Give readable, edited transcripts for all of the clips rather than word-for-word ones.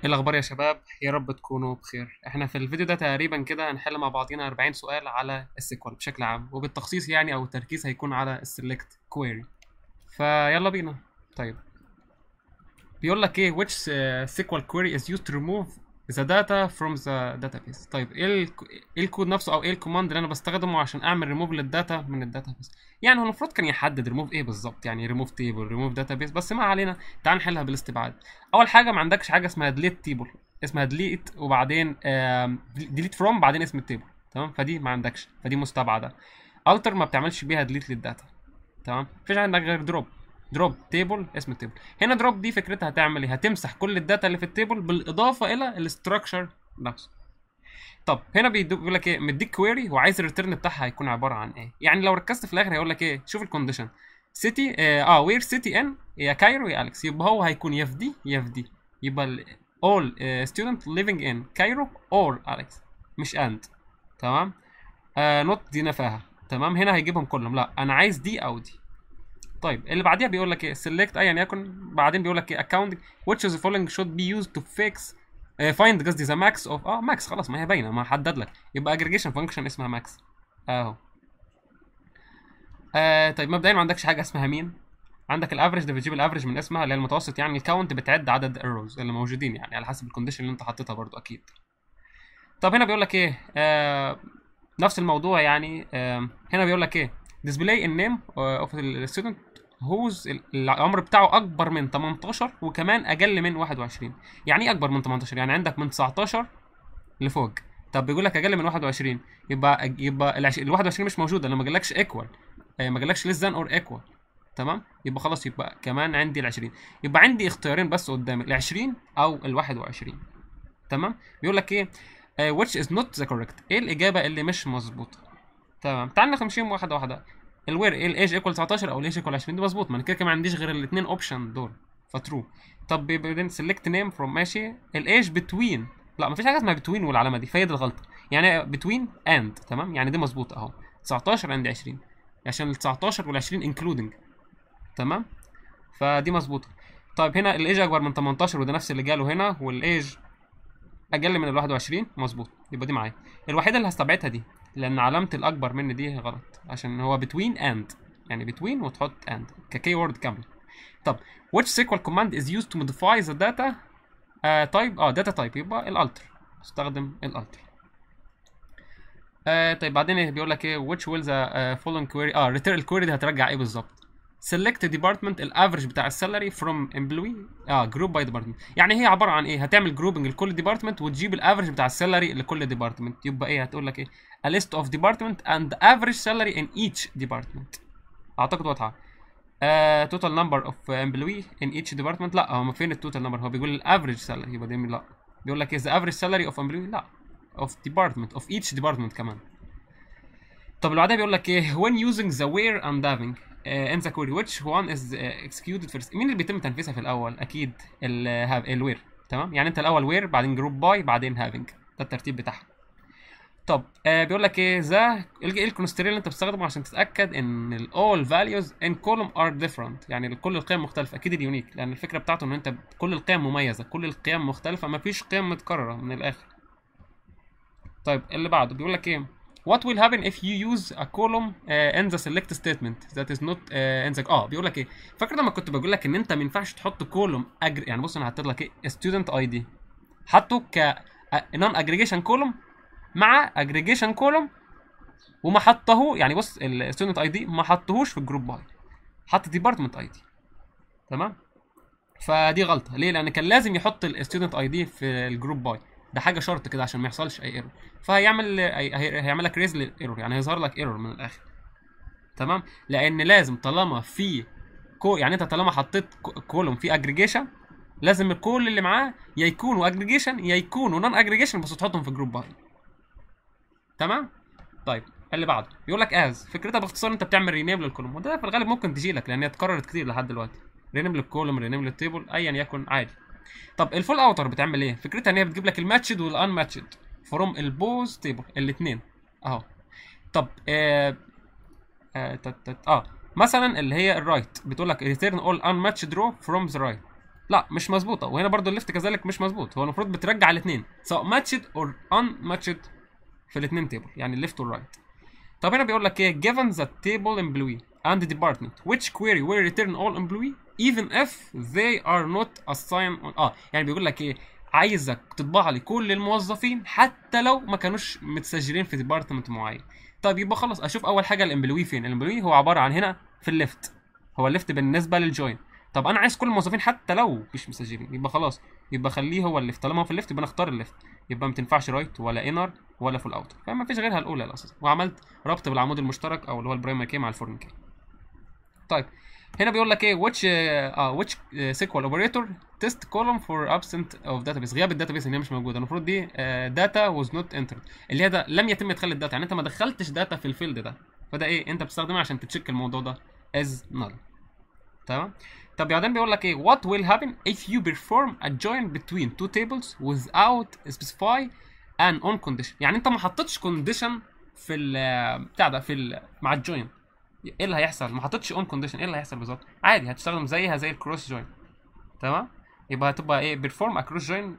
ايه الاخبار يا شباب؟ يا رب تكونوا بخير. احنا في الفيديو ده تقريبا كده هنحل مع بعضينا 40 سؤال على السيكوال بشكل عام، وبالتخصيص يعني او التركيز هيكون على السلكت كويري. فيلا بينا. طيب، بيقول لك ايه which SQL query is used to remove the data from the database. طيب ايه الكود نفسه او ايه الكوماند اللي انا بستخدمه عشان اعمل ريموف للداتا من الداتابيس؟ يعني هو المفروض كان يحدد ريموف ايه بالظبط، يعني ريموف تيبل، ريموف داتابيس، بس ما علينا. تعال نحلها بالاستبعاد. اول حاجه ما عندكش حاجه اسمها ديليت تيبل، اسمها ديليت وبعدين ديليت فروم بعدين اسم التيبل. تمام، فدي ما عندكش، فدي مستبعده. التر ما بتعملش بيها ديليت للداتا. تمام، مفيش عندك غير دروب تيبل، اسم التيبل. هنا دروب دي فكرتها هتعمل ايه؟ هتمسح كل الداتا اللي في التيبل بالاضافه الى الاستراكشر نفسه. طب هنا بيقول لك ايه؟ مديك كويري وعايز الريتيرن بتاعها هيكون عباره عن ايه؟ يعني لو ركزت في الاخر هيقول لك ايه؟ شوف الكونديشن. سيتي وير سيتي ان يا كايرو يا اليكس، يبقى هو هيكون يا في دي يا في دي. يبقى all student living in كايرو or اليكس، مش اند. تمام. نوت دي نفاها. تمام، هنا هيجيبهم كلهم، لا انا عايز دي او دي. طيب اللي بعديها بيقول لك ايه؟ سيلكت ايا يكن، بعدين بيقول لك ايه؟ اكونت which of the following should be used to fix find قصدي ذا ماكس اوف ماكس. خلاص ما هي باينه، ما حدد لك. يبقى اجريجيشن فانكشن اسمها ماكس اهو. طيب مبدئيا ما عندكش حاجه اسمها مين. عندك الافرج ده بتجيب الافرج من اسمها اللي هي المتوسط، يعني الكاونت بتعد عدد الروز اللي موجودين يعني على حسب الكونديشن اللي انت حطيتها برضو اكيد. طب هنا بيقول لك ايه؟ نفس الموضوع يعني. هنا بيقول لك ايه؟ display النيم اوف الستودنت هوز العمر بتاعه اكبر من 18 وكمان اقل من 21. يعني ايه اكبر من 18؟ يعني عندك من 19 لفوق. طب بيقول لك اقل من 21، يبقى ال 21 مش موجوده، لما قالكش ايكوال، ما قالكش less than or equal. تمام، يبقى خلاص، يبقى كمان عندي ال 20. يبقى عندي اختيارين بس قدامي، ال 20 او ال 21. تمام، بيقول لك ايه؟ which is not the correct، ايه الاجابه اللي مش مظبوطه؟ تمام، تعال نمشيهم واحده واحده. الوير ايه؟ الايج ايكوال 19 او الايج ايكوال 20، دي مظبوط، ما انا كده كده ما عنديش غير الاثنين اوبشن دول، فترو. طب بعدين سيلكت نيم فروم، ماشي. الايج بتوين، لا مفيش حاجه اسمها بتوين والعلامه دي، فهي دي الغلطه. يعني بتوين اند، تمام، يعني دي مظبوطه اهو. 19 عند 20، عشان ال 19 وال 20 انكلودنج. تمام، فدي مظبوطه. طيب هنا الايج اكبر من 18 وده نفس اللي جاله هنا، والايج اقل من ال 21 مظبوط، يبقى دي معايا. الوحيده اللي هستبعدها دي، لان علامه الاكبر من دي غلط، عشان هو بتوين اند، يعني بتوين وتحط اند ككي وورد كامله. طب which SQL command is used to modify the data type؟ data type، يبقى الالتر، استخدم الالتر. طيب بعدين ايه بيقول لك ايه؟ which will the following query return الكويري دي هترجع ايه بالظبط؟ select department الافرج بتاع السالري from employee group by department. يعني هي عباره عن ايه؟ هتعمل جروبنج لكل ديبارتمنت وتجيب الافرج بتاع السالري لكل ديبارتمنت. يبقى ايه؟ هتقول لك ايه؟ a list of department and average salary in each department. اعتقد واضحه. total number of employee in each department، لا هو فين التوتال نمبر؟ هو بيقول الافرج سالري، يبقى دي لا. بيقول لك ايه؟ the average salary of employee، لا of department of each department كمان. طب اللي بعدها بيقول لك ايه؟ when using the where and having in the query which one is executed first؟ مين اللي بيتم تنفيذها في الاول؟ اكيد الوير. تمام، يعني انت الاول وير بعدين جروب باي بعدين having، ده الترتيب بتاعها. طب بيقول لك ايه؟ ايه الكونسترين اللي انت بتستخدمه عشان تتاكد ان ال all values in column are different؟ يعني كل القيم مختلفه، اكيد اليونيك، لان الفكره بتاعته ان انت كل القيم مميزه، كل القيم مختلفه، مفيش قيم متكرره من الاخر. طيب اللي بعده بيقول لك ايه؟ What will happen if you use a column in the select statement that is not in the بيقول لك ايه؟ فاكر لما كنت بقول لك ان انت ما ينفعش تحط كولوم يعني بص انا هحط لك ايه؟ student ID، حطه ك non aggregation column مع aggregation column، وما حطه، يعني بص ال student ID ما حطهوش في الجروب باي، حط department ID. تمام، فدي غلطه. ليه؟ لان كان لازم يحط الستودنت اي دي في الجروب باي، ده حاجه شرط كده عشان ما يحصلش اي ايرور. هيعمل لك ريز للايرور، يعني هيظهر لك ايرور من الاخر. تمام، لان لازم طالما في يعني انت طالما حطيت كولوم في اجريجيشن، لازم كل اللي معاه يا يكونوا اجريجيشن يا يكونوا نون اجريجيشن، بس تحطهم في جروب باي. تمام. طيب اللي بعده بيقول لك از، فكرتها باختصار انت بتعمل رينيم للكولوم، وده في الغالب ممكن تجي لك لان هي اتكررت كتير لحد دلوقتي. رينيم للكولوم، رينيم للتيبل، ايا يكن عادي. طب الفول اوتر بتعمل ايه؟ فكرتها ان هي بتجيب لك الماتشد والان ماتشد فروم البوز تيبل الاثنين اهو. طب مثلا اللي هي الرايت بتقول لك ريتيرن اول ان ماتشد رو فروم ذا رايت. لا مش مظبوطه، وهنا برضو الليفت كذلك مش مظبوط. هو المفروض بترجع الاثنين سواء ماتشد اور ان ماتشد في الاثنين تيبل، يعني الليفت والرايت. طب هنا بيقول لك ايه given the table employee and department which query will return all employee even if they are not assigned on يعني بيقول لك ايه، عايزك تطبع لي كل الموظفين حتى لو ما كانوش متسجلين في ديبارتمنت معين. طيب يبقى خلاص اشوف اول حاجه الامبلوي فين. الامبلوي هو عباره عن هنا في الليفت، هو الليفت بالنسبه للجوين. طب انا عايز كل الموظفين حتى لو مش مسجلين، يبقى خلاص يبقى خليه هو الليفت. طالما هو في الليفت يبقى نختار الليفت، يبقى ما تنفعش رايت ولا انر ولا فول اوتر، فما فيش غيرها الاولى الاساس. وعملت ربط بالعمود المشترك او اللي هو البرايمري كي مع الفورن كي. طيب هنا بيقول لك ايه which SQL operator test column for absent of database، غياب الداتابيس ان هي مش موجوده. المفروض دي data was not entered، اللي هي ده لم يتم ادخال الداتا، يعني انت ما دخلتش داتا في الفيلد ده، فده ايه انت بتستخدمها عشان تتشيك الموضوع ده as null. تمام. طب بعدين بيقول لك ايه what will happen if you perform a join between two tables without specify an on condition، يعني انت ما حطيتش condition في بتاع ده مع الجوين، ايه اللي هيحصل؟ ما حطيتش اون كونديشن، ايه اللي هيحصل بالظبط؟ عادي هتستخدم زيها زي الكروس جوين. تمام. يبقى هتبقى ايه بيرفورم كروس جوين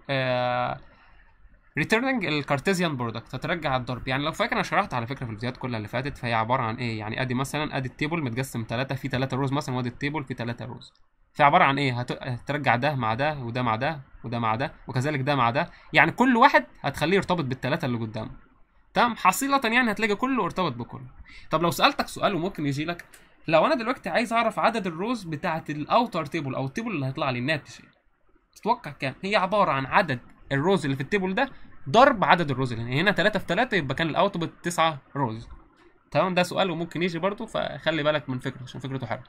ريتيرنينج الكارتيزيان برودكت، هترجع الضرب. يعني لو فاكر انا شرحت على فكره في الفيديوهات كلها اللي فاتت، فهي عباره عن ايه؟ يعني ادي مثلا ادي التيبل متقسم 3 في 3 روز مثلا، وادي التيبل في 3 روز، فعباره عن ايه؟ هترجع ده مع ده وده مع ده وده مع ده وكذلك ده مع ده، يعني كل واحد هتخليه يرتبط بالثلاثه اللي قدامه. تمام. حصيلة يعني هتلاقي كله ارتبط بكله. طب لو سألتك سؤال وممكن يجي لك، لو انا دلوقتي عايز اعرف عدد الروز بتاعة الاوتر تيبل او التيبل اللي هيطلع لي الناتج، تتوقع كام؟ هي عبارة عن عدد الروز اللي في التيبل ده ضرب عدد الروز اللي هنا 3 في 3 يبقى كان الاوتبوت 9 روز. تمام. ده سؤال وممكن يجي برضه، فخلي بالك من فكرته عشان فكرته حلوه.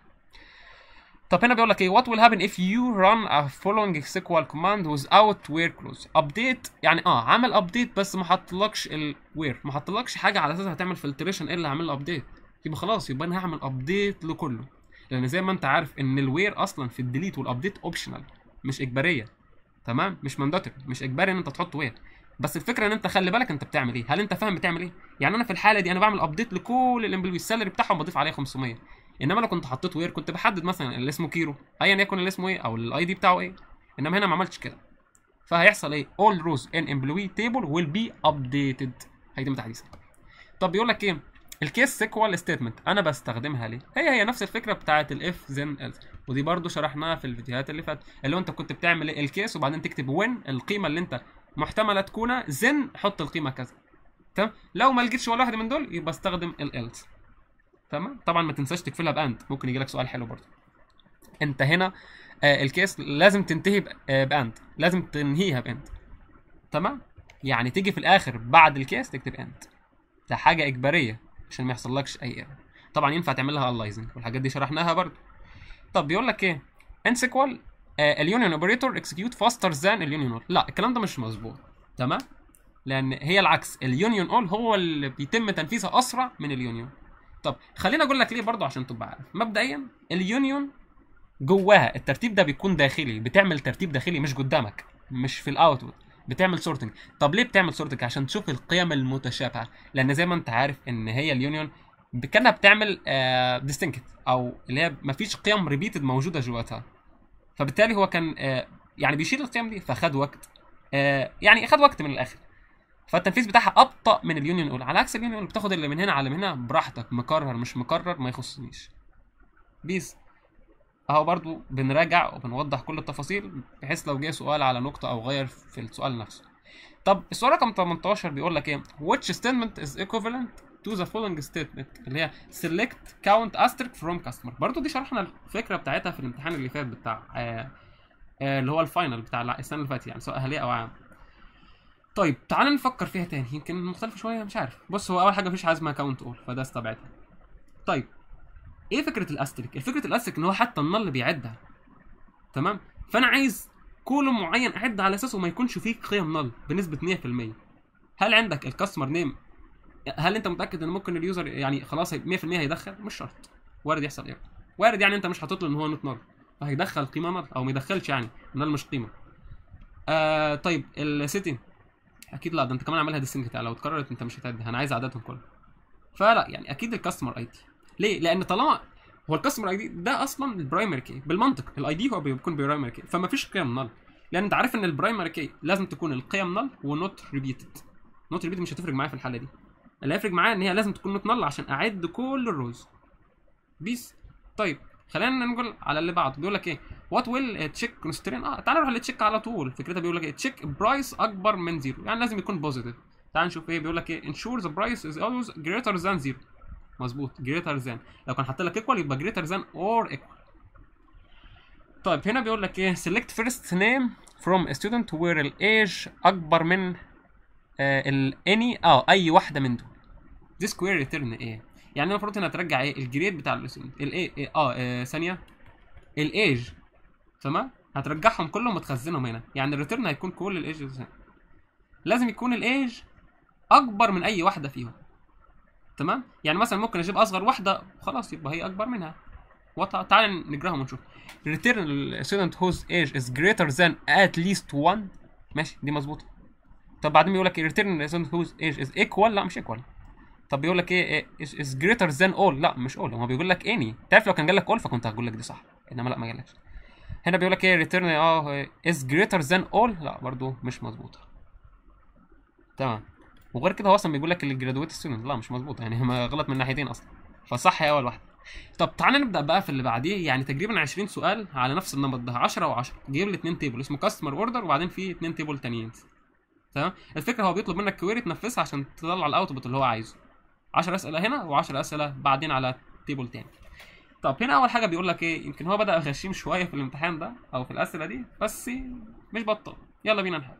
طب هنا بيقول لك ايه what will happen if you run a following SQL command without where clause update، يعني عمل ابديت بس ما حطلكش الوير، ما حطلكش حاجه على اساسها هتعمل فلتريشن ايه اللي هعمل له ابديت، يبقى خلاص يبقى انا هعمل ابديت لكله، لان زي ما انت عارف ان الوير اصلا في الديليت والابديت اوبشنال مش اجباريه. تمام. مش مانداتوري، مش اجباري ان انت تحط وير، بس الفكره ان انت خلي بالك انت بتعمل ايه، هل انت فاهم بتعمل ايه؟ يعني انا في الحاله دي انا بعمل ابديت لكل الامبلوي السالري بتاعهم بضيف عليه 500، انما لو كنت حطيت وير كنت بحدد مثلا اللي اسمه كيرو ايا يكن اللي اسمه ايه او الاي دي بتاعه ايه، انما هنا ما عملتش كده. فهيحصل ايه all rows in employee table will be updated، هيتم تحديثها. طب بيقول لك ايه الكيس سيكوال ستيتمنت انا بستخدمها ليه؟ هي نفس الفكره بتاعه الاف ذن ايلس، ودي برضو شرحناها في الفيديوهات اللي فاتت، اللي هو انت كنت بتعمل ايه الكيس وبعدين تكتب وين القيمه اللي انت محتمله تكونها ذن حط القيمه كذا. تمام. لو ما لقيتش ولا واحد من دول يبقى استخدم الالس. تمام. طبعا ما تنساش تقفلها باند، ممكن يجي لك سؤال حلو برضو. انت هنا الكيس لازم تنتهي باند، لازم تنهيها باند. تمام. يعني تيجي في الاخر بعد الكيس تكتب اند، ده حاجه اجباريه عشان ما يحصلكش اي ايرور. طبعا ينفع تعملها الايزنج والحاجات دي شرحناها برضو. طب بيقول لك ايه ان سيكوال اليونيون اوبريتور اكسكيوت فاستر ذان اليونيون اول، لا الكلام ده مش مظبوط. تمام. لان هي العكس، اليونيون اول هو اللي بيتم تنفيذها اسرع من اليونيون. طب خليني اقول لك ليه برضو عشان تبقى عارف. مبدئيا اليونيون جواها الترتيب ده بيكون داخلي، بتعمل ترتيب داخلي مش قدامك، مش في الاوتبوت، بتعمل سورتنج. طب ليه بتعمل سورتنج؟ عشان تشوف القيم المتشابهه، لان زي ما انت عارف ان هي اليونيون كانها بتعمل ديستنكت او اللي هي مفيش قيم ريبيتد موجوده جواتها، فبالتالي هو كان يعني بيشيل القيم دي، فخد وقت يعني خد وقت من الاخر، فالتنفيذ بتاعها ابطا من اليونيون الاولى، على عكس اليونيون اللي بتاخد اللي من هنا على من هنا براحتك، مكرر مش مكرر ما يخصنيش. بيس. اهو برضو بنراجع وبنوضح كل التفاصيل بحيث لو جه سؤال على نقطه او غير في السؤال نفسه. طب السؤال رقم 18 بيقول لك ايه which statement is equivalent to the following statement، اللي هي select count asterisk from customer. برضو دي شرحنا الفكره بتاعتها في الامتحان اللي فات بتاع اللي هو الفاينل بتاع السنه اللي فاتت، يعني سواء اهليه او عام. طيب تعال نفكر فيها تاني يمكن مختلفه شويه مش عارف. بص هو اول حاجه مفيش حاجه اسمها كاونت اول، فده استبعدها. طيب ايه فكره الاستريك؟ فكره الاستريك ان هو حتى النل بيعدها. تمام. فانا عايز كولوم معين اعد على اساسه ما يكونش فيه قيم نل بنسبه 100%. هل عندك الكاستمر نيم؟ هل انت متاكد ان ممكن اليوزر يعني خلاص 100% هيدخل؟ مش شرط، وارد يحصل ايه، وارد يعني انت مش حاطط له ان هو نوت نل فهيدخل قيمه نل او ما يدخلش، يعني نل مش قيمه. طيب السيتي اكيد لا، ده انت كمان عاملها ديستنكت، لو اتكررت انت مش هتعدي، انا عايز عددهم كلهم. فلا يعني اكيد الكاستمر اي دي. ليه؟ لان طالما هو الكاستمر اي دي ده اصلا البرايمري كي بالمنطق، الاي دي هو بيكون برايمري كي، فما فيش قيم نل، لان انت عارف ان البرايمري كي لازم تكون القيم نل ونوت ريبيتد. نوت ريبيتد مش هتفرق معايا في الحاله دي، اللي هيفرق معايا ان هي لازم تكون نوت نل عشان اعد كل الروز. بيس. طيب خلينا نقول على اللي بعده، بيقول لك ايه وات ويل تشيك كونسترين. تعال نروح للتشيك على طول. فكرتها بيقول لك ايه تشيك برايس اكبر من زيرو، يعني لازم يكون بوزيتيف. تعال نشوف ايه بيقول لك ايه ensure the price is always greater than zero. مظبوط greater than، لو كان حاط لك equal يبقى greater than or equal. طيب هنا بيقول لك ايه select first name from a student where الage اكبر من any اي واحده من دول. this query return ايه؟ يعني المفروض هنا ترجع ايه الجريد بتاع الستودنت الايه ثانيه الايج، تمام؟ هترجعهم كلهم وتخزنهم هنا، يعني الريتيرن هيكون كل الايجز هنا. لازم يكون الايج اكبر من اي واحده فيهم، تمام؟ يعني مثلا ممكن اجيب اصغر واحده خلاص يبقى هي اكبر منها. تعال نقراهم ونشوف. return student whose age is greater than at least 1. ماشي دي مظبوطه. طب بعدين بيقول لك return student whose age is equal. لا مش equal. طب بيقول لك ايه is greater than all. لا مش all، هو بيقول لك any. تعرف لو كان قال لك all فكنت هقول لك دي صح، انما لا ما قالكش. هنا بيقول لك ايه return is greater than all. لا برضو مش مظبوطه. تمام. وغير كده هو اصلا بيقول لك الجرادويت ستودنت. لا مش مظبوطه، يعني ما غلط من ناحيتين اصلا، فصح هي اول واحده. طب تعالى نبدا بقى في اللي بعديه، يعني تقريبا 20 سؤال على نفس النمط ده 10 و10. جايب لي 2 تيبل اسمه كاستمر اوردر وبعدين في 2 تيبل تانيين. تمام. الفكره هو بيطلب منك كويري تنفذها عشان تطلع الاوتبوت اللي هو عايزه. 10 اسئله هنا و10 اسئله بعدين على تيبل تاني. طب هنا اول حاجه بيقول لك ايه، يمكن هو بدا غشيم شويه في الامتحان ده او في الاسئله دي، بس مش بطل. يلا بينا نحل.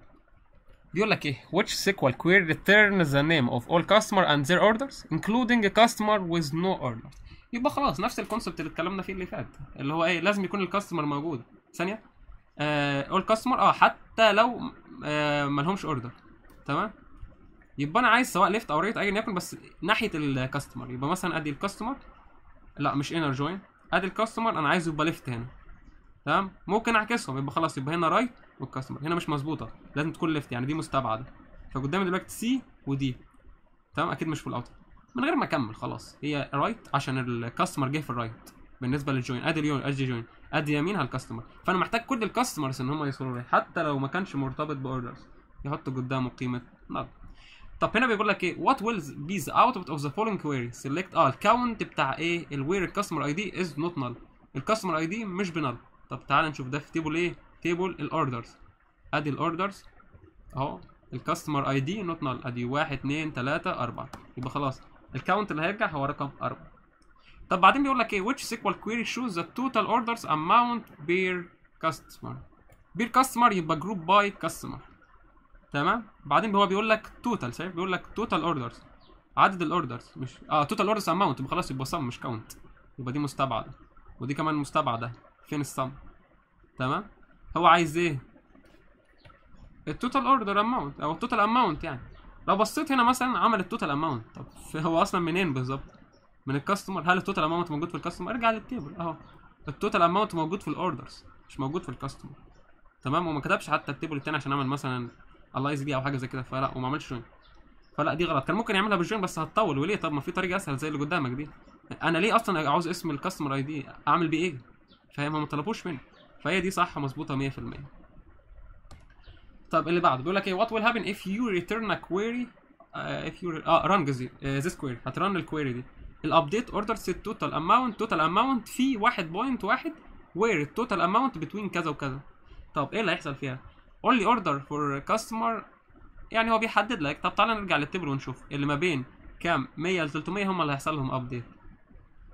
بيقول لك ايه which SQL query returns the name of all customer and their orders including a customer with no orders. يبقى خلاص نفس الكونسبت اللي اتكلمنا فيه اللي فات، اللي هو ايه لازم يكون الكاستمر موجود. ثانيه all customer حتى لو ما لهمش اوردر. تمام. يبقى انا عايز سواء ليفت او ريت ايا يكن بس ناحيه الكاستمر. يبقى مثلا ادي الكاستمر، لا مش انر جوين، ادي الكاستمر انا عايزه يبقى ليفت هنا. تمام. ممكن اعكسهم يبقى خلاص يبقى هنا رايت والكاستمر هنا مش مظبوطه، لازم تكون ليفت، يعني دي مستبعده. فقدامي دلوقتي سي ودي. تمام. اكيد مش في الاوت من غير ما اكمل، خلاص هي رايت عشان الكاستمر جه في الرايت. بالنسبه للجوين ادي اليون ادي جوين ادي يمينها الكاستمر، فانا محتاج كل الكاستمرز ان هم يوصلوا لي حتى لو ما كانش مرتبط باوردرز يحط قدامه قيمه نل. طب هنا بيقول لك ايه what will be the output of the following query select الكاونت بتاع ايه الوير الكاستمر اي دي is not null. الكاستمر اي دي مش بنل. طب تعال نشوف ده في تيبل ايه، تيبل الاوردرز. ادي الاوردرز اهو الكاستمر اي دي نوت نل، ادي 1 2 3 4. يبقى خلاص الكاونت اللي هيرجع هو رقم 4. طب بعدين بيقول لك ايه which SQL query shows the total orders amount per customer. per customer يبقى group by customer. تمام. بعدين هو بيقول لك توتال، شايف بيقول لك توتال اوردرز عدد الاوردرز مش توتال اوردرز اماونت، يبقى خلاص يبقى سم مش كاونت، يبقى دي مستبعده ودي كمان مستبعده. فين السم؟ تمام. هو عايز ايه التوتال اوردر اماونت او التوتال اماونت. يعني لو بصيت هنا مثلا عمل التوتال اماونت، طب هو اصلا منين بالظبط؟ من الكاستمر. هل التوتال اماونت موجود في الكاستمر؟ ارجع للتيبل اهو التوتال اماونت موجود في الاوردرز مش موجود في الكاستمر. تمام. وما كتبش حتى التيبل الثاني عشان اعمل مثلا الايز دي او حاجه زي كده، فلا وما عملش جوين، فلا دي غلط. كان ممكن يعملها بالجوين بس هتطول وليه؟ طب ما في طريقه اسهل زي اللي قدامك دي. انا ليه اصلا عاوز اسم الكاستمر اي دي اعمل بيه ايه؟ فاهم؟ ما طلبوش مني، فهي دي صح مظبوطه 100%. طب اللي بعده بيقول لك ايه what will happen if you return a query if you run this query. هترن الكويري دي الابديت اوردر set total amount في 1.1 where total amount between كذا وكذا. طب ايه اللي هيحصل فيها؟ only order for customer، يعني هو بيحدد لك. طب تعالى نرجع للتيبل ونشوف اللي ما بين كام 100 ل 300 هم اللي هيحصل لهم ابديت.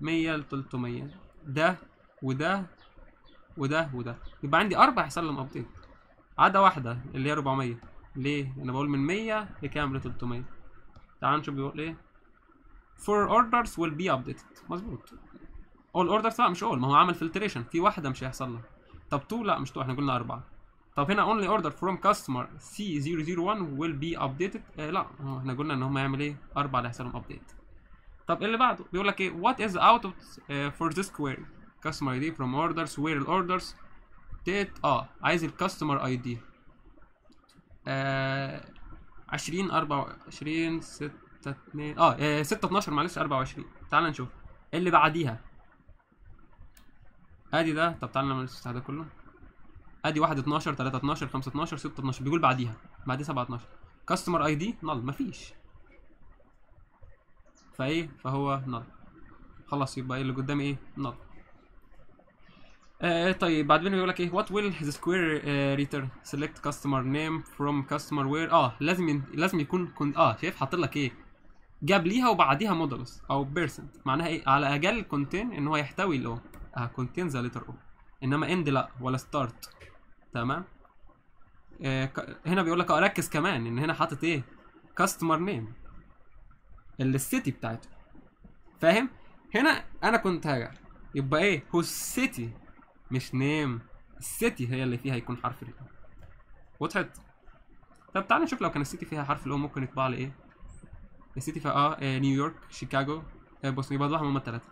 100 ل 300 ده وده وده وده، يبقى عندي 4 هيحصل لهم ابديت. عاده واحده اللي هي 400. ليه؟ انا بقول من 100 لكام؟ ل 300. تعال نشوف بيقول ايه for orders will be updated. مظبوط. all orders لا مش all، ما هو عمل filtration في واحده مش هيحصل لها. طب 2 لا مش 2 احنا قلنا 4. طب هنا only order from customer C001 will be updated. لا احنا قلنا ان هم يعمل ايه 4 اللي هيحصل لهم update. طب اللي بعده بيقول لك ايه what is the output for this query customer ID from orders where orders date عايز الكاستمر اي دي 20 24 6 2 6 12 معلش 24. تعال نشوف اللي بعديها ادي ده. طب تعالى نعمل ده كله. ادي 1 12 3 12 5 12 6 12 بيقول بعديها 7 12 كاستمر اي دي نل مفيش، فايه فهو نل. خلاص يبقى اللي قدامي ايه نل. طيب بعدين بيقول لك ايه what will the square return select customer name from customer where لازم يكون شايف حاطط لك ايه جاب ليها وبعديها مودولس او بيرسنت، معناها ايه على اجل كونتين ان هو يحتوي الاو كونتين ذا ليتر او، انما اند لا ولا ستارت. تمام. هنا بيقول لك ركز كمان ان هنا حاطط ايه كاستمر نيم اللي السيتي بتاعته، فاهم؟ هنا انا كنت هاجر يبقى ايه هو السيتي مش نيم، السيتي هي اللي فيها يكون حرف الاو. وضحت؟ طب تعالى نشوف لو كان السيتي فيها حرف الاو ممكن يطبع لي ايه. السيتي فيها نيويورك شيكاغو بوسطن، يبقى هم الثلاثه.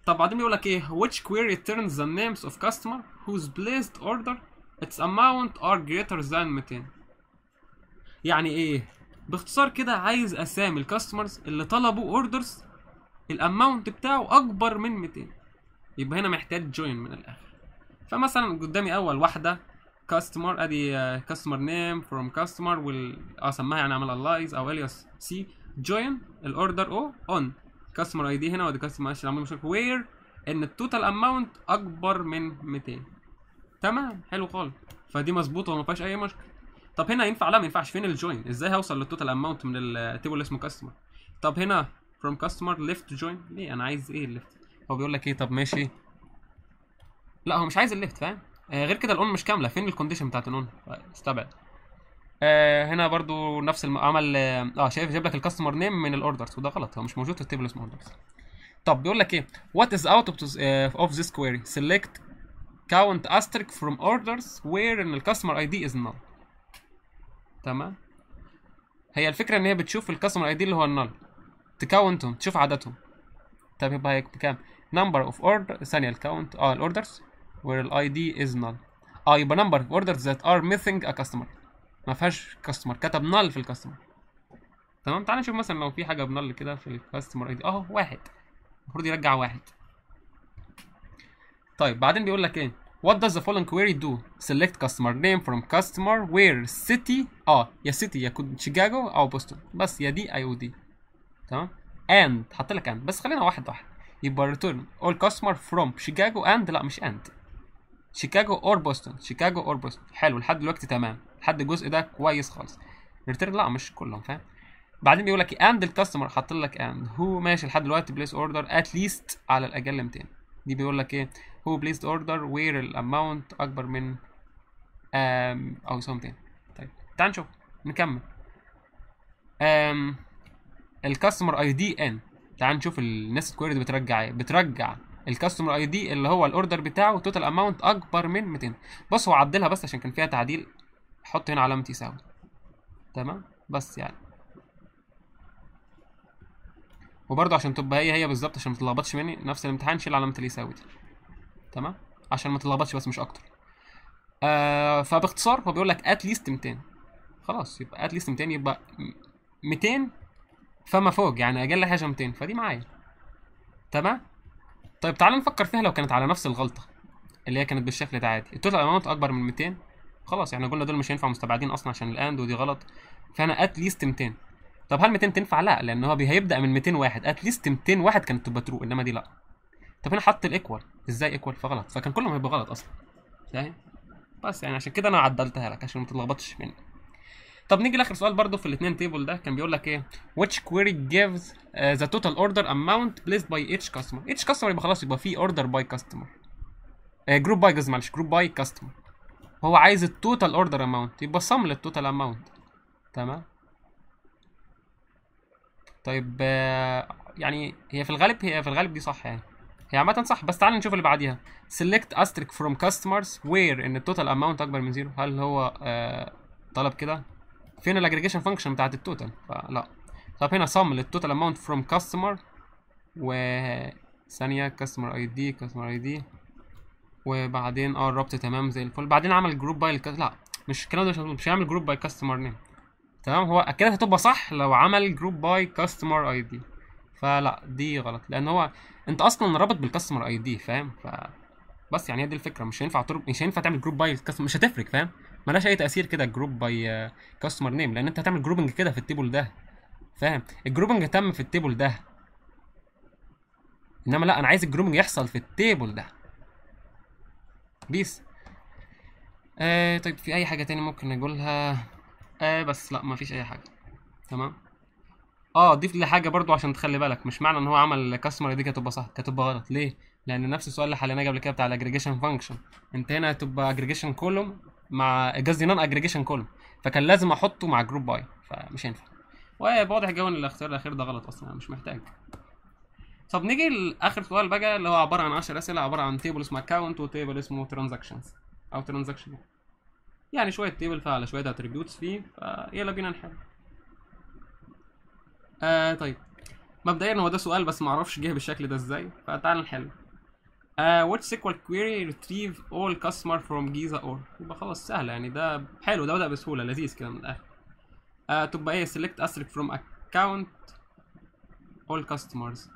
طب بعدين بيقول لك ايه which query returns the names of customer whose placed order its amount are greater than 200. يعني ايه باختصار كده عايز اسامي الكاستمرز اللي طلبوا اوردرز الاماونت بتاعه اكبر من 200، يبقى هنا محتاج جوين من الاخر. فمثلا قدامي اول واحده كاستمر ادي كاستمر نيم فروم كاستمر سماها يعني اعمل الايز او الياس سي جوين الاوردر او اون كاستمر اي دي هنا ودي كاستمر ماشي عامل مشكله وير ان التوتال اماونت اكبر من 200. تمام حلو خالص، فدي مظبوطه وما فيهاش اي مشكله. طب هنا ينفع؟ لا ما ينفعش. فين الجوين؟ ازاي هوصل للتوتال اماونت من التيبل اللي اسمه كاستمر؟ طب هنا فروم كاستمر ليفت جوين ليه؟ انا عايز ايه الليفت؟ هو بيقول لك ايه طب ماشي لا هو مش عايز الليفت، فاهم؟ غير كده الاون مش كامله. فين الكونديشن بتاعت الاون؟ استبعد. هنا برضو نفس عمل شايف جايب لك الكاستمر نيم من الاوردرز وده غلط، هو مش موجود في التيبل اسمه اوردرز. طب بيقول لك ايه what is out of this query select count asterisk from orders where ان الكاستمر اي دي is null. تمام. هي الفكره ان هي بتشوف الكاستمر اي دي اللي هو النل تكاونتهم تشوف عددهم. طب يبقى هيك بكام؟ number of order ثانيه الكاونت الاوردرز where الاي دي is null يبقى number of orders that are missing a customer ما فيهاش كاستمر كتب نل في الكاستمر. تمام. تعال نشوف مثلا لو في حاجه بنل كده في الكاستمر اي دي واحد المفروض يرجع واحد. طيب بعدين بيقول لك ايه what does the following query do select customer name from customer where city يا سيتي يا شيكاغو او بوسطن بس يا دي اي او دي. تمام. and حط لك and بس خلينا واحد يبقى return all customer from شيكاغو and لا مش and شيكاغو اور بوسطن شيكاغو اور بوسطن. حلو لحد دلوقتي تمام لحد الجزء ده كويس خالص. ريتيرن لا مش كلهم، فاهم؟ بعدين بيقول لك اند الكاستمر حاط لك اند هو ماشي لحد دلوقتي بليس اوردر ات ليست على الاقل 200. دي بيقول لك ايه هو بليست اوردر وير الاماونت اكبر من او يساوي 200. طيب تعال نشوف نكمل. الكاستمر اي دي ان تعال نشوف الناس كويري دي بترجع ايه. بترجع الكاستمر اي دي اللي هو الاوردر بتاعه توتال اماونت اكبر من 200. بص هو عدلها بس عشان كان فيها تعديل، حط هنا علامه يساوي. تمام بس يعني وبرضه عشان تبقى هي بالظبط عشان ما تتلخبطش مني نفس الامتحان شيل علامه اليساوي دي. تمام عشان ما تتلخبطش بس مش اكتر. فباختصار هو بيقول لك ات ليست 200. خلاص يبقى ات ليست 200 يبقى 200 فما فوق يعني اقل حاجه 200 فدي معايا. تمام. طيب تعالى نفكر فيها لو كانت على نفس الغلطه اللي هي كانت بالشكل ده عادي التوتال اماونت اكبر من 200. خلاص احنا قلنا دول مش هينفع مستبعدين اصلا عشان الاند ودي غلط. فانا ات ليست 200. طب هل 200 تنفع؟ لا لان هو هيبدا من 200 واحد ات ليست 200 واحد كانت تبقى ترو انما دي لا. طب هنا حط الايكوال ازاي ايكوال فغلط فكان كلهم هيبقى غلط اصلا، فاهم؟ بس يعني عشان كده انا عدلتها لك عشان ما تتلخبطش مني. طب نيجي لاخر سؤال برضو في الاثنين تيبل ده كان بيقول لك ايه which query gives the total order amount placed by each customer. each customer يبقى خلاص يبقى في order by customer جروب باي جزء معلش جروب باي كاستمر. هو عايز التوتال اوردر اماونت يبقى صم للتوتال اماونت. تمام. طيب يعني هي في الغالب دي صح يعني هي عامة صح بس تعال نشوف اللي بعديها select asterisk from customers where ان التوتال اماونت اكبر من 0. هل هو طلب كده؟ فين الاجريجيشن فانكشن بتاعت التوتال؟ فلا. طب هنا sum للتوتال اماونت from customer و ثانية customer ID وبعدين الربط تمام زي الفل. بعدين عمل جروب باي لا مش الكلام ده مش هيعمل جروب باي كاستمر نيم. تمام هو كده هتبقى صح لو عمل جروب باي كاستمر اي دي فلا دي غلط، لان هو انت اصلا رابط بالكاستمر اي دي، فاهم؟ بس يعني هي دي الفكره، مش هينفع تعمل جروب باي كاستمر، مش هتفرق، فاهم؟ ملهاش اي تاثير كده جروب باي كاستمر نيم، لان انت هتعمل جروبنج كده في التيبل ده، فاهم؟ الجروبنج تم في التيبل ده، انما لا انا عايز الجروبنج يحصل في التيبل ده. بيس. طيب في اي حاجه تاني ممكن نقولها؟ بس لا مفيش اي حاجه. تمام. ضيف لي حاجه برضو عشان تخلي بالك، مش معنى ان هو عمل كاستمر دي كتبقى صح، كتبقى غلط. ليه؟ لان نفس السؤال اللي حليناه قبل كده بتاع الاجريجيشن فانكشن، انت هنا هتبقى اجريجيشن كولوم مع قصدي نون اجريجيشن كولوم، فكان لازم احطه مع جروب باي، فمش هينفع. واضح جو ان الاختيار الاخير ده غلط اصلا، مش محتاج. طب نيجي لاخر سؤال بقى، اللي هو عباره عن 10 اسئله، عباره عن تيبل اسمه اكونت وتيبل اسمه ترانزاكشنز او ترانزاكشن، يعني شويه تيبل فيها على شويه اتريبيوتس فيه، فيلا بينا نحل. طيب مبدئيا هو ده سؤال بس معرفش جه بالشكل ده ازاي، فتعال نحل. which SQL query retrieve all customer from Giza or، يبقى خلاص سهله يعني، ده حلو، ده بدأ بسهوله، لذيذ كده من الاخر. تبقى ايه select asterisk from account all customers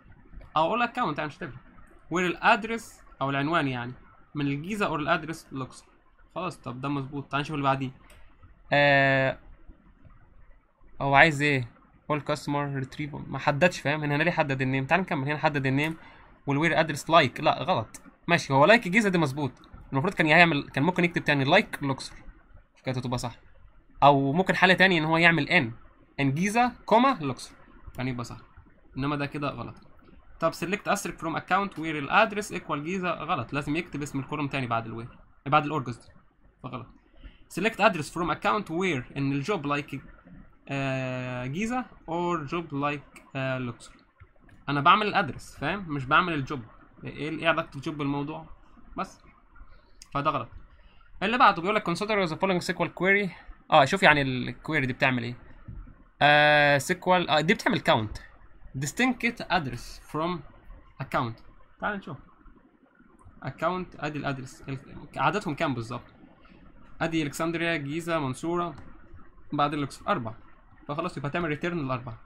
او all account، يعني مش هتفرق. where الادرس او العنوان يعني من الجيزه اور الادرس الاقصر. خلاص طب ده مظبوط، تعال نشوف اللي بعديه. هو عايز ايه؟ all customer retrieval، ما حددش، فاهم؟ هنا ليه حدد النيم؟ تعال نكمل، هنا حدد النيم والوير ادرس لايك، لا غلط. ماشي، هو لايك الجيزه دي مظبوط، المفروض كان ممكن يكتب تاني لايك الاقصر، كانت تبقى صح. او ممكن حل تاني ان هو يعمل ان جيزه كوما الاقصر، كان يبقى صح، انما ده كده غلط. طب select asterisk from account where الادرس equal جيزه، غلط، لازم يكتب اسم الكولوم تاني بعد الوير، بعد الاور قصدي، فغلط. select address from account where ان الجوب لايك جيزه اور جوب لايك الاقصر. انا بعمل الادرس، فاهم؟ مش بعمل الجوب. ايه علاقه الجوب بالموضوع؟ بس فده غلط. اللي بعده بيقول لك consider the following SQL query. شوف يعني الكويري دي بتعمل ايه. SQL دي بتعمل count distinct address from account. تعال نشوف account، ادي الادرس، عددهم كام بالظبط؟ ادي الكسندريا، جيزه، منصوره، بعد الاقصر 4، فخلاص يبقى تعمل ريتيرن الاربعه.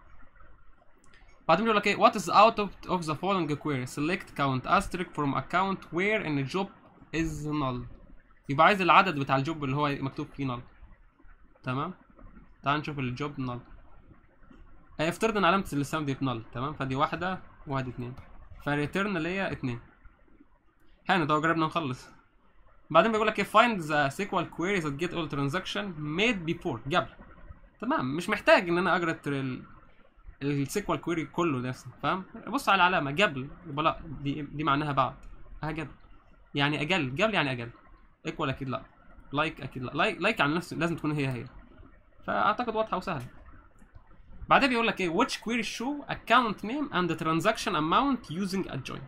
بعدين بيقول لك ايه what is out of the following query select count asterisk from account where ان الجوب is null. يبقى عايز العدد بتاع الجوب اللي هو مكتوب فيه null. تمام، تعال نشوف الجوب null. افترض ان علامه الاستفهام دي null، تمام، فدي واحده وادي 2، فريتيرن اللي هي 2. هنا ده جربنا نخلص. بعدين بيقول لك ايه find the SQL query that get all transaction made before، قبل. تمام، مش محتاج ان انا اقرا السيكوال كويري كله ده، فاهم؟ بص على العلامه قبل، يبقى لا دي معناها بعد. قبل يعني قبل يعني اقل. ايكوال اكيد لا، لايك اكيد لا، لايك يعني نفس، لازم تكون هي. فاعتقد واضحه وسهله. بعدين بيقول لك ايه which query show account name and the transaction amount using a join.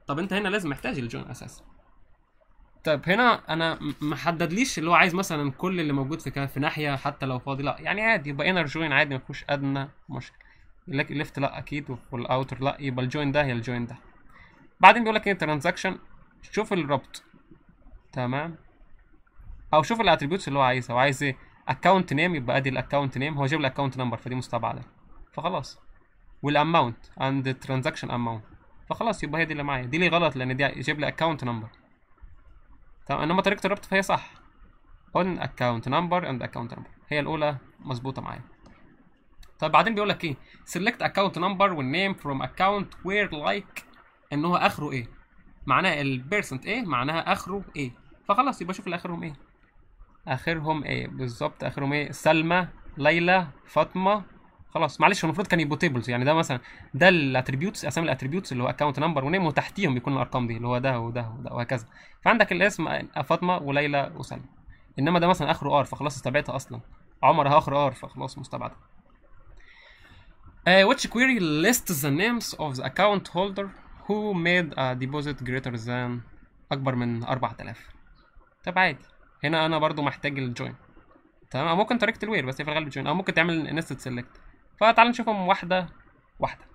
طب انت هنا لازم محتاج الجوين اساسا. طيب هنا انا ما حددليش اللي هو عايز مثلا كل اللي موجود في ناحيه حتى لو فاضي، لا يعني عادي، يبقى انر جوين عادي، ما فيهوش ادنى مشكله. لك الليفت لا اكيد، والاوتر لا، يبقى الجوين ده هي الجوين ده. بعدين بيقول لك ايه ترانزاكشن، شوف الربط، تمام، او شوف الاتريبيوتس اللي هو عايزها. وعايز ايه اكونت نيم، يبقى ادي الاكونت نيم، هو جاب لي اكونت نمبر فدي مستبعده، فخلاص. والاماونت اند ترانزاكشن اماونت، فخلاص يبقى هي دي اللي معايا، دي اللي غلط لان دي جاب لي اكونت نمبر. تمام، انما طريقه الربط فهي صح، on account number and account number، هي الاولى مظبوطه معايا. طيب بعدين بيقول لك ايه select account number والنيم from account where like ان هو اخره ايه، معناها البيرسنت ايه، معناها اخره ايه، فخلاص يبقى شوف اللي اخرهم ايه. اخرهم ايه بالظبط؟ اخرهم ايه؟ سلمى، ليلى، فاطمه. خلاص معلش، هو المفروض كان يبقوا تيبلز، يعني ده مثلا ده الاتريبيوتس، اسامي الاتريبيوتس اللي هو اكونت نمبر ونيم، وتحتيهم يكون الارقام دي اللي هو ده وده وده وهكذا. فعندك الاسم فاطمه وليلى وسلمى، انما ده مثلا اخره ار، فخلاص استبعدها اصلا. عمر اخره ار، فخلاص مستبعده. which query lists the names of the account holder who made a deposit greater than اكبر من 4000. طب عادي، هنا انا برضو محتاج الجوين، تمام، او ممكن طريقه الوير بس هي في الغالب جوين، او ممكن تعمل نستد سيلكت. فتعال نشوفهم واحده واحده.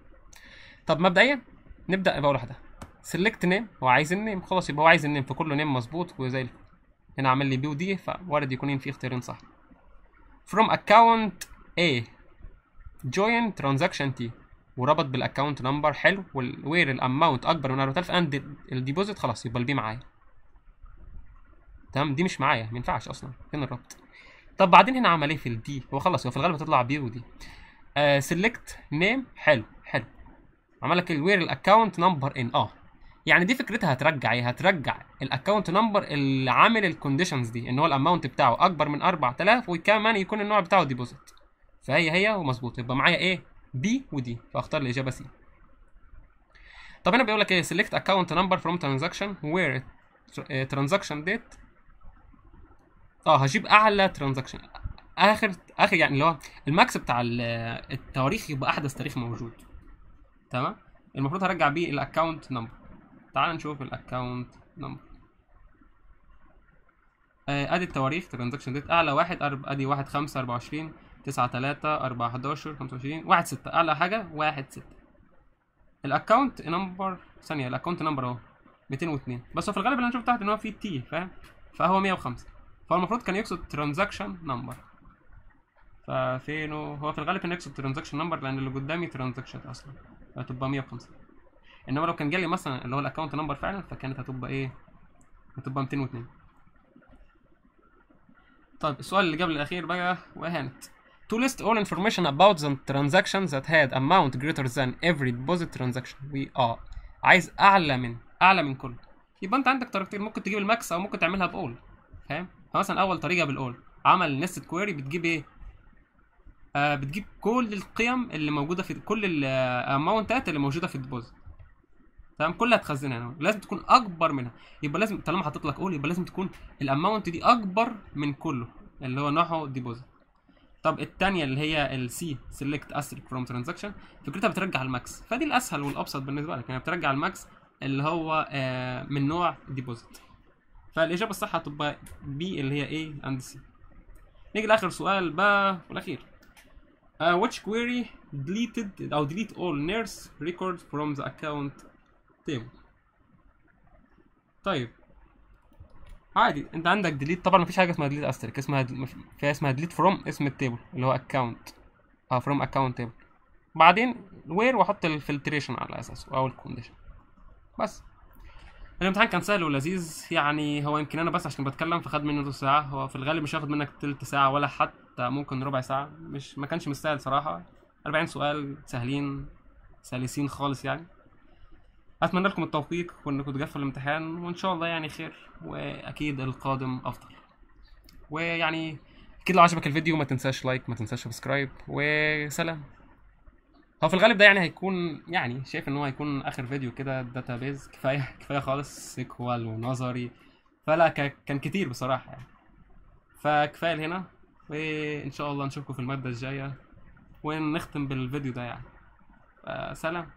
طب مبدئيا نبدا باول واحده سيلكت نيم، هو عايز النيم، خلاص يبقى هو عايز النيم، فكله نيم مظبوط وزي الفل. هنا عامل لي بي ودي، فوارد يكونين في اختيارين صح. from account A join transaction T، وربط بالاكونت نمبر حلو، وير الاماونت اكبر من 4000 اند الديبوزيت، خلاص يبقى البي معايا. تمام، دي مش معايا، ما ينفعش اصلا، فين الربط؟ طب بعدين هنا عمل ايه في الدي؟ هو خلص، هو في الغالب هتطلع بي ودي. سيلكت نيم، حلو حلو، عمل لك وير الاكونت نمبر ان يعني دي فكرتها، هترجع ايه؟ هترجع الاكونت نمبر اللي عامل الكونديشنز دي، ان هو الاماونت بتاعه اكبر من 4000 وكمان يكون النوع بتاعه ديبوزيت. فهي ومظبوط، يبقى معايا ايه؟ بي ودي، فاختار الاجابه سي. طب هنا بيقول لك ايه؟ سيلكت اكونت نمبر فروم ترانزاكشن وير ترانزاكشن ديت. هجيب اعلى ترانزاكشن، اخر يعني اللي هو الماكس بتاع التواريخ، يبقى احدث تاريخ موجود. تمام، المفروض هرجع بيه الاكونت نمبر. تعال نشوف الاكونت نمبر. ادي التواريخ ترانزاكشن ديت، اعلى واحد ادي 1 5 24 9 3 4 11 25 1 6، اعلى حاجه 1 6. الاكونت نمبر ثانيه، الاكونت نمبر اهو 202، بس هو في الغالب اللي انا شفت تحت ان هو فيه تي، فاهم؟ فهو 105، فهو المفروض كان يقصد ترانزاكشن نمبر. ففينه؟ هو في الغالب كان يقصد ترانزاكشن نمبر، لان اللي قدامي ترانزاكشن اصلا، فهتبقى 105. انما لو كان جالي مثلا اللي هو الاكونت نمبر فعلا، فكانت هتبقى ايه؟ هتبقى 202. طيب السؤال اللي قبل الاخير بقى واهانت. To list all information about the transactions that had amount greater than every deposit transaction. عايز اعلى من كل. يبقى انت عندك طريقتين، ممكن تجيب الماكس او ممكن تعملها باول، فاهم؟ فمثلا اول طريقه بالاول، عمل نستد كويري، بتجيب ايه؟ بتجيب كل القيم اللي موجوده في كل الاماونتات اللي موجوده في الديبوزيت. تمام، كلها تخزنها هنا، لازم تكون اكبر منها. يبقى لازم طالما حاطط لك اول، يبقى لازم تكون الاماونت دي اكبر من كله اللي هو نوعه ديبوزيت. طب الثانيه اللي هي السي سيلكت اسيت فروم ترانزاكشن، فكرتها بترجع الماكس، فدي الاسهل والابسط بالنسبه لك، يعني بترجع الماكس اللي هو من نوع ديبوزيت. فالاجابه الصح هتبقى بي اللي هي ايه اند سي. نيجي لاخر سؤال بقى والاخير. which query deleted او delete all nurse records from the account table. طيب عادي، انت عندك ديليت، طبعا مفيش حاجه اسمها ديليت استريك، اسمها ديليت فروم اسم التيبل اللي هو اكونت، فروم اكونت تيبل، بعدين وير واحط الفلتريشن على اساسه او الكونديشن. بس الامتحان كان سهل ولذيذ، يعني هو يمكن انا بس عشان بتكلم فخد مني نص ساعه، هو في الغالب مش هياخد منك تلت ساعه ولا حتى ممكن ربع ساعه، ما كانش مستاهل صراحه. 40 سؤال سهلين سلسين خالص يعني. اتمنى لكم التوفيق وانكم تقفلوا الامتحان، وان شاء الله يعني خير، واكيد القادم افضل. ويعني اكيد لو عجبك الفيديو ما تنساش لايك، ما تنساش سبسكرايب، وسلام. هو في الغالب ده يعني هيكون، يعني شايف ان هو هيكون اخر فيديو كده داتابيز، كفايه خالص سيكوال ونظري، فلا كان كتير بصراحه يعني، فكفايه هنا، وان شاء الله نشوفكم في الماده الجايه ونختم بالفيديو ده يعني. سلام.